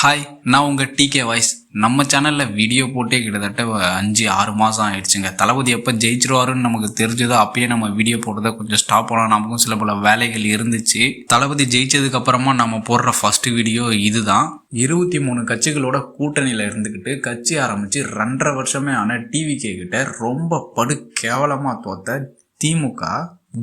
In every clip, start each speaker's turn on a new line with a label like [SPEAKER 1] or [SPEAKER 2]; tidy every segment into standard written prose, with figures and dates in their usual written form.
[SPEAKER 1] Hi, நான் உங்கள் decay voice. நம்ம சேனலில் வீடியோ போட்டே கிட்டத்தட்ட 5-6 மாதம் ஆயிடுச்சுங்க. தளபதி எப்போ ஜெயிச்சிருவாருன்னு நமக்கு தெரிஞ்சதோ அப்பயே நம்ம வீடியோ போட்டதை கொஞ்சம் ஸ்டாப் பண்ணலாம். நமக்கும் சில பல வேலைகள் இருந்துச்சு. தளபதி ஜெயிச்சதுக்கு அப்புறமா நம்ம போடுற ஃபர்ஸ்ட் வீடியோ இதுதான். 23 கட்சிகளோட கூட்டணியில் இருந்துக்கிட்டு கட்சி ஆரம்பித்து 2.5 வருஷமே ஆன டிவிகே கிட்ட ரொம்ப படு கேவலமாக தோத்த திமுக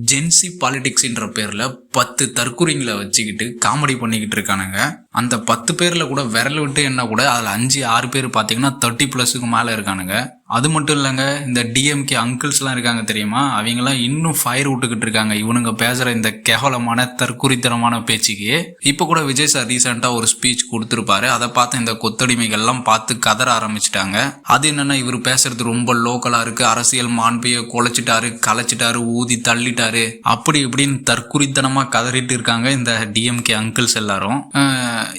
[SPEAKER 1] ஜென்சி பாலிடிக்ஸ்ன்ற பேர்ல 10 தற்குறிங்களை வச்சுக்கிட்டு காமெடி பண்ணிக்கிட்டு இருக்கானுங்க. அந்த 10 பேர்ல கூட விரல் விட்டு என்ன கூட அதுல 5-6 பேர் பாத்தீங்கன்னா 30+ மேல இருக்கானுங்க. அது மட்டும் இல்லைங்க, இந்த டிஎம்கே அங்கிள்ஸ்லாம் இருக்காங்க தெரியுமா, அவங்கெல்லாம் இன்னும் ஃபயர் விட்டுக்கிட்டு இருக்காங்க இவனுங்க பேசுற இந்த கேவலமான தற்குறித்தனமான பேச்சுக்கு. இப்ப கூட விஜய் சார் ரீசெண்டா ஒரு ஸ்பீச் கொடுத்துருப்பாரு. அதை பார்த்து இந்த கொத்தடிமைகள்லாம் பார்த்து கதற ஆரம்பிச்சிட்டாங்க. அது என்னன்னா, இவர் பேசுறது ரொம்ப லோக்கலா இருக்கு, அரசியல் மாண்பைய குலைச்சிட்டாரு, கலைச்சிட்டாரு, ஊதி தள்ளிட்டாரு, அப்படி இப்படின்னு தற்குறித்தனமா கதறிட்டு இருக்காங்க இந்த டிஎம்கே அங்கிள்ஸ் எல்லாரும்.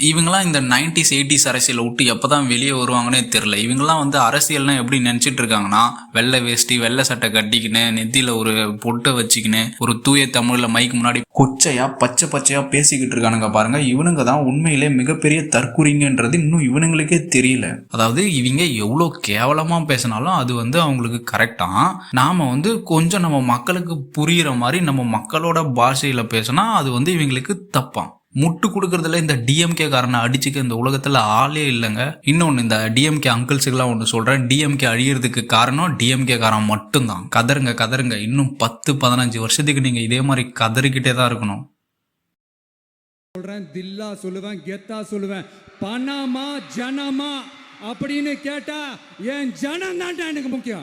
[SPEAKER 1] இவங்கெல்லாம் இந்த 90s 80s அரசியலை விட்டு எப்பதான் வெளியே வருவாங்கன்னே தெரியல. இவங்கெல்லாம் வந்து அரசியல்னா எப்படி நினைச்சிட்டு இருக்காங்கன்னா, வெள்ளை வேஷ்டி வெள்ளை சட்டை கட்டிக்கின்னு நெத்தியில ஒரு பொட்டை வச்சுக்கின்னு ஒரு தூய தமிழ்ல மைக்கு முன்னாடி கொச்சையா பச்சையா பேசிக்கிட்டு இருக்கானுங்க பாருங்க. இவனுங்க தான் உண்மையிலே மிகப்பெரிய தற்குறிங்கன்றது இன்னும் இவனுங்களுக்கே தெரியல. அதாவது இவங்க எவ்வளவு கேவலமா பேசினாலும் அது வந்து அவங்களுக்கு கரெக்டா. நாம வந்து கொஞ்சம் நம்ம மக்களுக்கு புரியுற மாதிரி நம்ம மக்களோட பாஷையில பேசினா அது வந்து இவங்களுக்கு தப்பான். முட்டு கொடுக்கறதுல இந்த டிஎம்கே காரனை அடிச்சுக்க இந்த உலகத்துல ஆளே இல்லைங்க. இன்னொன்னு, இந்த டிஎம்கே அங்கிள்ஸுக்கெல்லாம் ஒன்று சொல்றேன், டிஎம்கே அழியறதுக்கு காரணம் டிஎம்கே காரன் மட்டும்தான். கதருங்க இன்னும் 10-15 வருஷத்துக்கு நீங்க இதே மாதிரி கதறிக்கிட்டே தான் இருக்கணும்.
[SPEAKER 2] சொல்றேன், தில்லா சொல்லுவேன், கெத்தா சொல்லுவேன், பணமா ஜனமா அப்படின்னு கேட்டா என் ஜனம் தான் எனக்கு முக்கியம்.